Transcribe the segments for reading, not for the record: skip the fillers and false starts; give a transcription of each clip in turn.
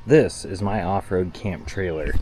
This is my off-road camp trailer,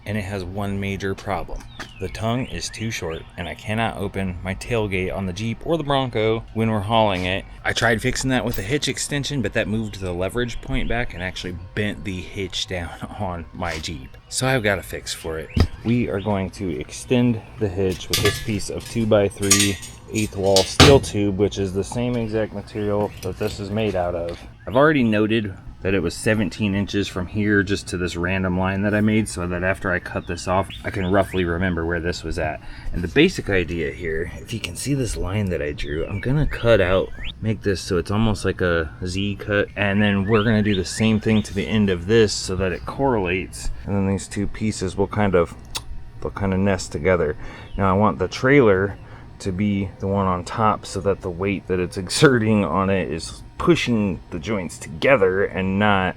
and it has one major problem. The tongue is too short, and I cannot open my tailgate on the Jeep or the Bronco when we're hauling it. I tried fixing that with a hitch extension, but that moved the leverage point back and actually bent the hitch down on my Jeep. So I've got a fix for it. We are going to extend the hitch with this piece of 2x3 eighth wall steel tube, which is the same exact material that this is made out of. I've already noted that it was 17 inches from here just to this random line that I made, so that after I cut this off, I can roughly remember where this was at. And the basic idea here, if you can see this line that I drew, I'm gonna cut out, make this so it's almost like a Z cut, and then we're gonna do the same thing to the end of this so that it correlates, and then these two pieces will they'll kind of nest together. Now I want the trailer to be the one on top so that the weight that it's exerting on it is pushing the joints together and not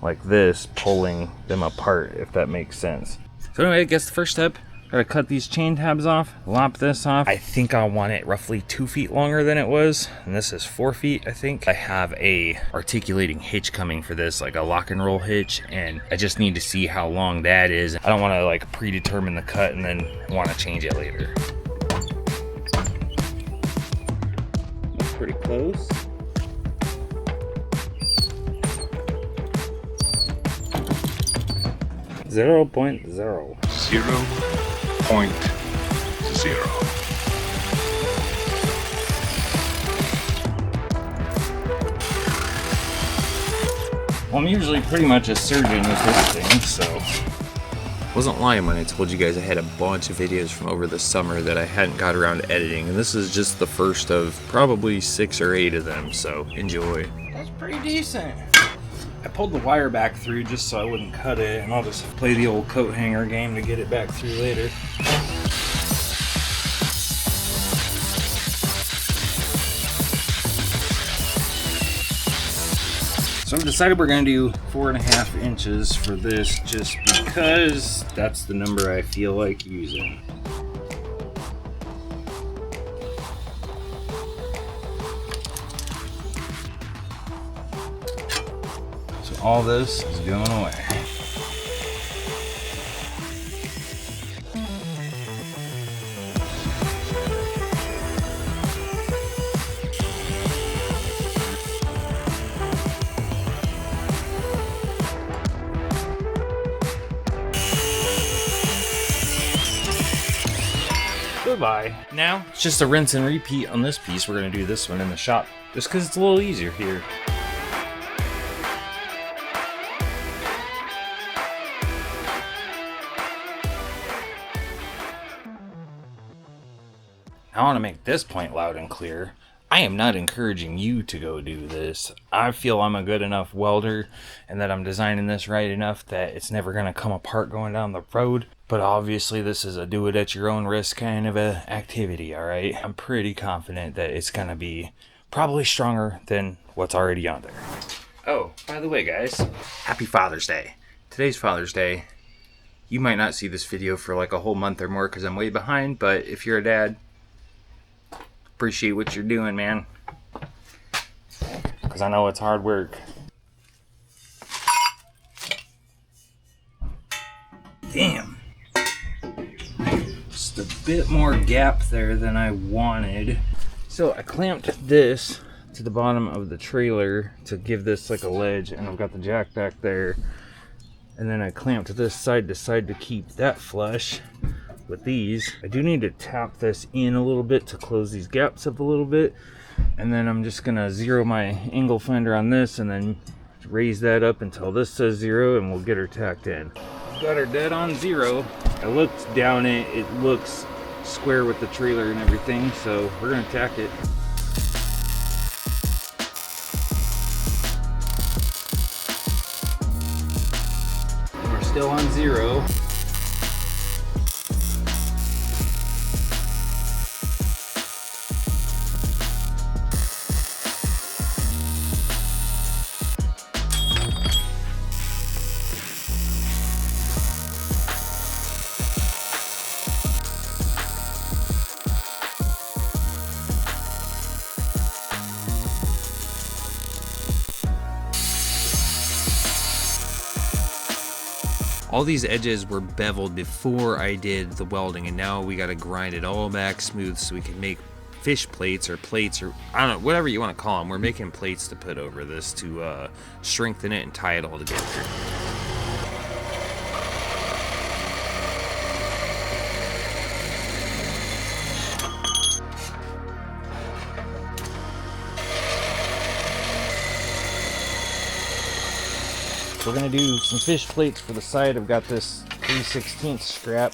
like this pulling them apart, if that makes sense. So anyway, I guess the first step, gotta cut these chain tabs off, lop this off. I think I want it roughly 2 feet longer than it was, and this is 4 feet, I think. I have a articulating hitch coming for this, like a lock and roll hitch, and I just need to see how long that is. I don't want to like predetermine the cut and then want to change it later. That's pretty close. 0.0. 0.0. Well, I'm usually pretty much a surgeon with this thing, so. Wasn't lying when I told you guys I had a bunch of videos from over the summer that I hadn't got around to editing, and this is just the first of probably 6 or 8 of them, so enjoy. That's pretty decent. I pulled the wire back through just so I wouldn't cut it, and I'll just play the old coat hanger game to get it back through later. So I've decided we're going to do 4.5 inches for this just because that's the number I feel like using. So all this is going away. Goodbye. Now, it's just a rinse and repeat on this piece. We're going to do this one in the shop just because it's a little easier here. I want to make this point loud and clear. I am not encouraging you to go do this. I feel I'm a good enough welder and that I'm designing this right enough that it's never going to come apart going down the road. But obviously this is a do it at your own risk kind of a activity, alright? I'm pretty confident that it's going to be probably stronger than what's already on there. Oh, by the way guys, happy Father's Day. Today's Father's Day. You might not see this video for like a whole month or more because I'm way behind, but if you're a dad, appreciate what you're doing, man, because I know it's hard work. Damn, just a bit more gap there than I wanted. So I clamped this to the bottom of the trailer to give this like a ledge, and I've got the jack back there, and then I clamped this side to side to keep that flush. With these, I do need to tap this in a little bit to close these gaps up a little bit, and then I'm just gonna zero my angle finder on this and then raise that up until this says 0, and we'll get her tacked in. Got her dead on 0. I looked down it, it looks square with the trailer and everything, so we're gonna tack it. And we're still on 0. All these edges were beveled before I did the welding, and now we gotta grind it all back smooth so we can make fish plates or I don't know, whatever you want to call them. We're making plates to put over this to strengthen it and tie it all together. We're gonna do some fish plates for the side. I've got this 3/16 scrap.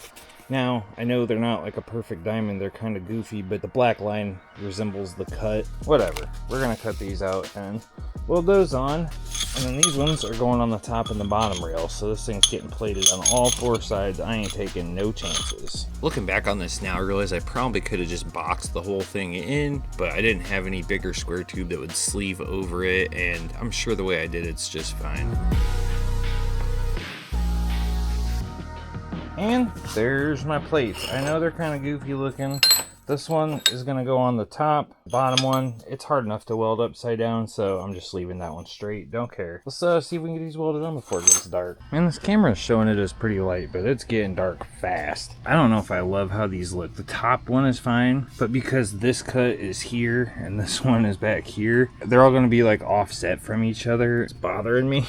Now, I know they're not like a perfect diamond, they're kind of goofy, but the black line resembles the cut. Whatever, we're gonna cut these out and weld those on. And then these ones are going on the top and the bottom rail, so this thing's getting plated on all 4 sides. I ain't taking no chances. Looking back on this now, I realize I probably could have just boxed the whole thing in, but I didn't have any bigger square tube that would sleeve over it, and I'm sure the way I did it's just fine. And there's my plates. I know they're kind of goofy looking. This one is gonna go on the top. Bottom one, it's hard enough to weld upside down, so I'm just leaving that one straight. Don't care. Let's see if we can get these welded on before it gets dark. Man, this camera's showing it as pretty light, but it's getting dark fast. I don't know if I love how these look. The top one is fine, but because this cut is here and this one is back here, they're all gonna be like offset from each other. It's bothering me.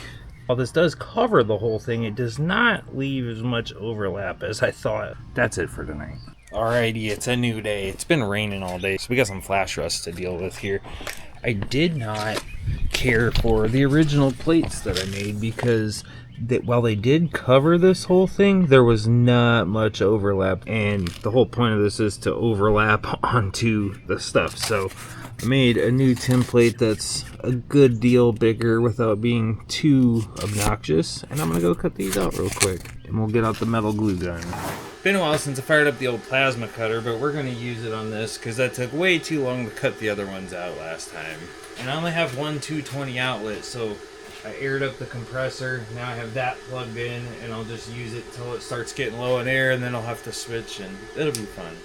While this does cover the whole thing, it does not leave as much overlap as I thought. That's it for tonight. Alrighty, it's a new day. It's been raining all day, so we got some flash rust to deal with here. I did not care for the original plates that I made because while they did cover this whole thing, there was not much overlap, and the whole point of this is to overlap onto the stuff. So I made a new template that's a good deal bigger without being too obnoxious, and I'm gonna go cut these out real quick and we'll get out the metal glue gun. Been a while since I fired up the old plasma cutter, but we're gonna use it on this because that took way too long to cut the other ones out last time. And I only have one 220 outlet, so I aired up the compressor. Now I have that plugged in, and I'll just use it till it starts getting low in air, and then I'll have to switch, and it'll be fun.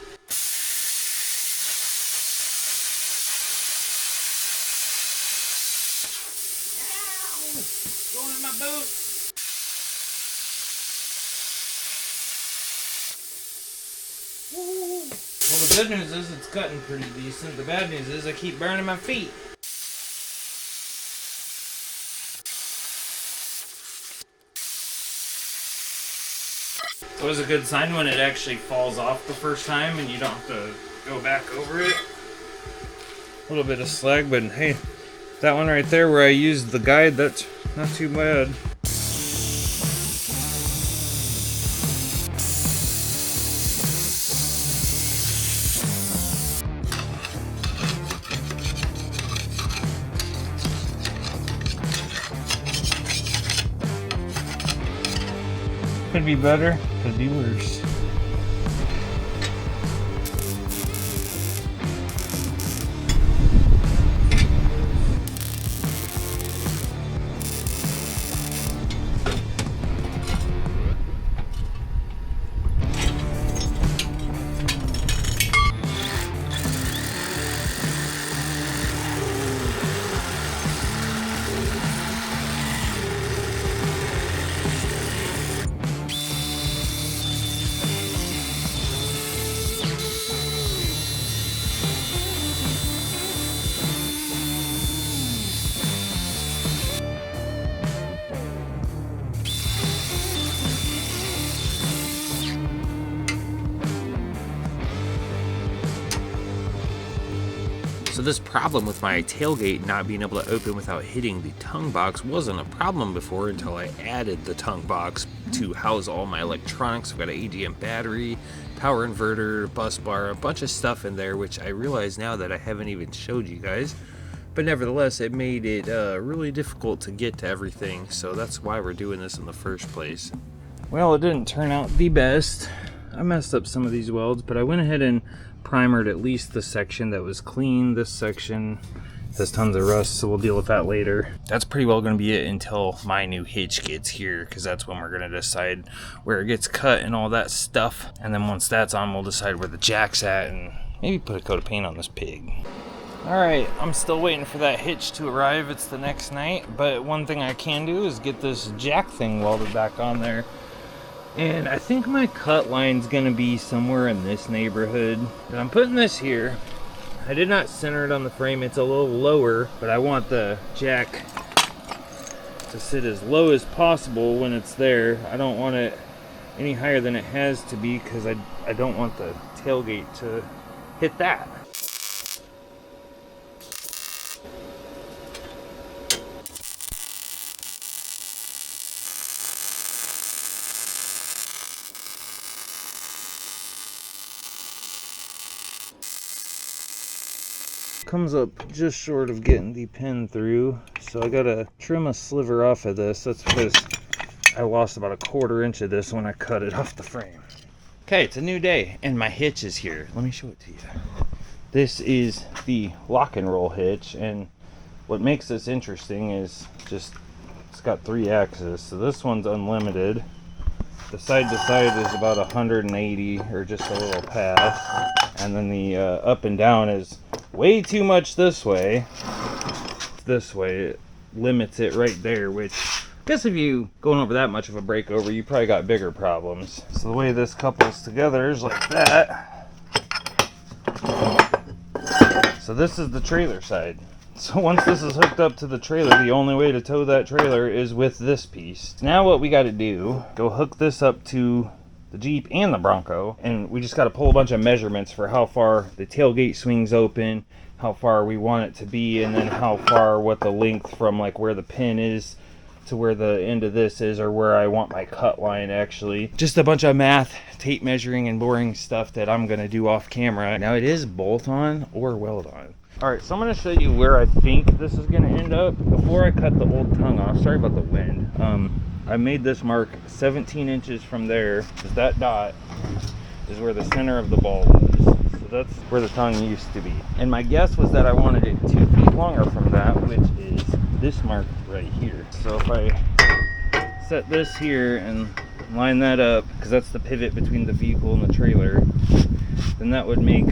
Going in my boot. Woo. Well, the good news is it's cutting pretty decent. The bad news is I keep burning my feet. So it's a good sign when it actually falls off the first time and you don't have to go back over it. A little bit of slag, but hey, that one right there where I used the guide, that's not too bad. Could be better, could be worse. So this problem with my tailgate not being able to open without hitting the tongue box wasn't a problem before until I added the tongue box to house all my electronics. I've got an AGM battery, power inverter, bus bar, a bunch of stuff in there, which I realize now that I haven't even showed you guys. But nevertheless, it made it really difficult to get to everything, so that's why we're doing this in the first place. Well, it didn't turn out the best. I messed up some of these welds, but I went ahead and primered at least the section that was clean. This section has tons of rust, so we'll deal with that later. That's pretty well going to be it until my new hitch gets here, because that's when we're going to decide where it gets cut and all that stuff. And then once that's on, we'll decide where the jack's at and maybe put a coat of paint on this pig. Alright, I'm still waiting for that hitch to arrive. It's the next night, but one thing I can do is get this jack thing welded back on there. And I think my cut line's gonna be somewhere in this neighborhood. And I'm putting this here. I did not center it on the frame. It's a little lower, but I want the jack to sit as low as possible when it's there. I don't want it any higher than it has to be because I don't want the tailgate to hit that. Comes up just short of getting the pin through, so I gotta trim a sliver off of this. That's because I lost about a 1/4 inch of this when I cut it off the frame. Okay, it's a new day and my hitch is here. Let me show it to you. This is the lock and roll hitch, and what makes this interesting is just it's got 3 axes. So this one's unlimited. The side to side is about 180 or just a little past, and then the up and down is way too much this way. This way it limits it right there, which I guess if you going over that much of a breakover, you probably got bigger problems. So the way this couples together is like that. So this is the trailer side. So once this is hooked up to the trailer, the only way to tow that trailer is with this piece. Now what we got to do, go hook this up to the Jeep and the Bronco, and we just got to pull a bunch of measurements for how far the tailgate swings open, how far we want it to be, and then how far, what the length from like where the pin is to where the end of this is, or where I want my cut line actually. Just a bunch of math, tape measuring, and boring stuff that I'm gonna do off camera. Now it is bolt on or weld on. Alright, so I'm gonna show you where I think this is gonna end up. Before I cut the old tongue off, sorry about the wind, I made this mark 17 inches from there, because that dot is where the center of the ball was. So that's where the tongue used to be. And my guess was that I wanted it 2 feet longer from that, which is this mark right here. So if I set this here and line that up, because that's the pivot between the vehicle and the trailer, then that would make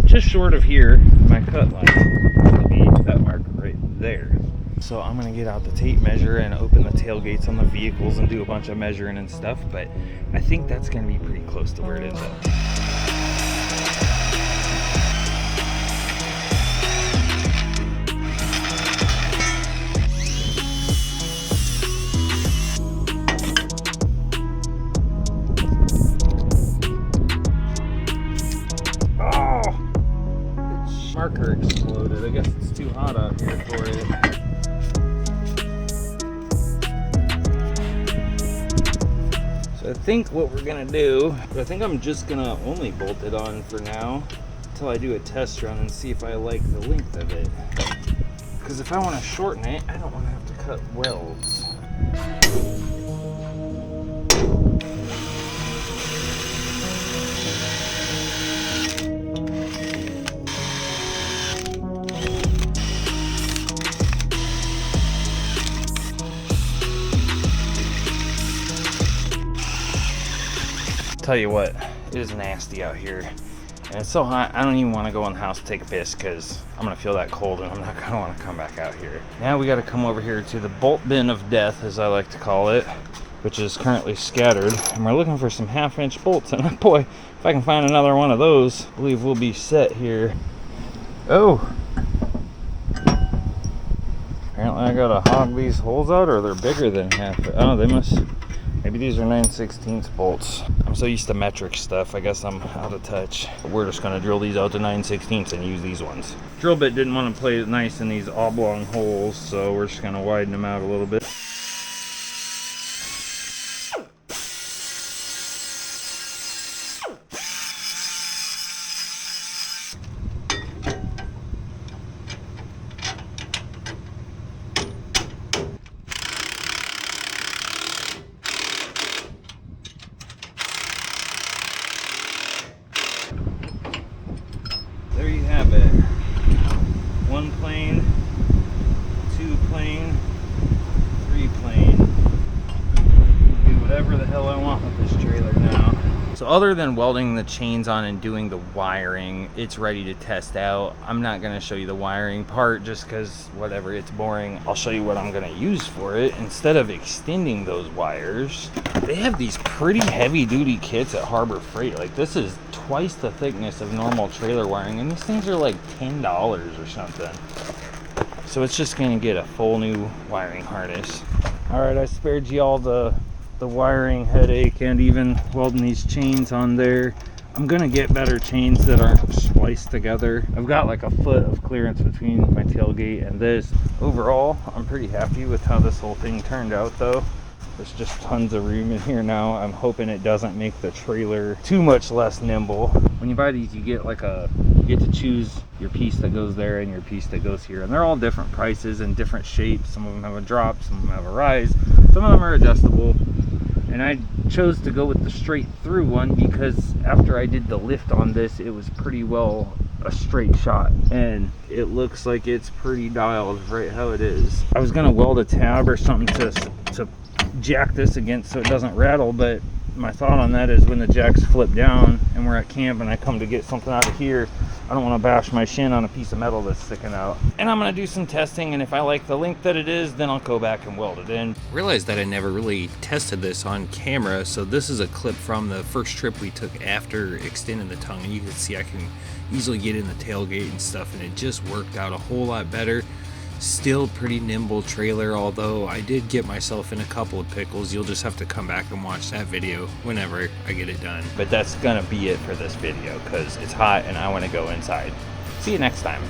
just short of here my cut line would be that mark right there. So I'm gonna get out the tape measure and open the tailgates on the vehicles and do a bunch of measuring and stuff, but I think that's gonna be pretty close to where it ends up. Marker exploded. I guess it's too hot out here for it. So I think what we're gonna do, I think I'm just gonna only bolt it on for now until I do a test run and see if I like the length of it. Because if I want to shorten it, I don't want to have to cut welds. Tell you what, it is nasty out here and it's so hot I don't even want to go in the house to take a piss because I'm gonna feel that cold and I'm not gonna want to come back out here. Now we got to come over here to the bolt bin of death, as I like to call it, which is currently scattered, and we're looking for some 1/2-inch bolts, and boy, if I can find another one of those, I believe we'll be set here. Oh, apparently I gotta hog these holes out, or they're bigger than half. Oh, they must. Maybe these are 9/16 bolts. I'm so used to metric stuff, I guess I'm out of touch. We're just gonna drill these out to 9/16 and use these ones. Drill bit didn't want to play it nice in these oblong holes, so we're just gonna widen them out a little bit. There you have it. 1 plane, 2 plane, So other than welding the chains on and doing the wiring, it's ready to test out. I'm not going to show you the wiring part just because whatever, it's boring. I'll show you what I'm going to use for it. Instead of extending those wires, they have these pretty heavy duty kits at Harbor Freight. Like, this is twice the thickness of normal trailer wiring, and these things are like $10 or something. So it's just going to get a full new wiring harness. All right, I spared you all the wiring headache and even welding these chains on there. I'm gonna get better chains that aren't spliced together. I've got like a foot of clearance between my tailgate and this. Overall, I'm pretty happy with how this whole thing turned out though. There's just tons of room in here now. I'm hoping it doesn't make the trailer too much less nimble. When you buy these, you get to choose your piece that goes there and your piece that goes here, and they're all different prices and different shapes. Some of them have a drop, some of them have a rise, some of them are adjustable. And I chose to go with the straight through one because after I did the lift on this, it was pretty well a straight shot, and it looks like it's pretty dialed right how it is. I was gonna weld a tab or something to jack this against so it doesn't rattle, but my thought on that is when the jacks flip down and we're at camp and I come to get something out of here, I don't want to bash my shin on a piece of metal that's sticking out. And I'm going to do some testing, and if I like the length that it is, then I'll go back and weld it in. Realized that I never really tested this on camera, so this is a clip from the first trip we took after extending the tongue, and you can see I can easily get in the tailgate and stuff, and it just worked out a whole lot better. Still pretty nimble trailer, although I did get myself in a couple of pickles. You'll just have to come back and watch that video whenever I get it done. But that's gonna be it for this video because it's hot and I want to go inside. See you next time.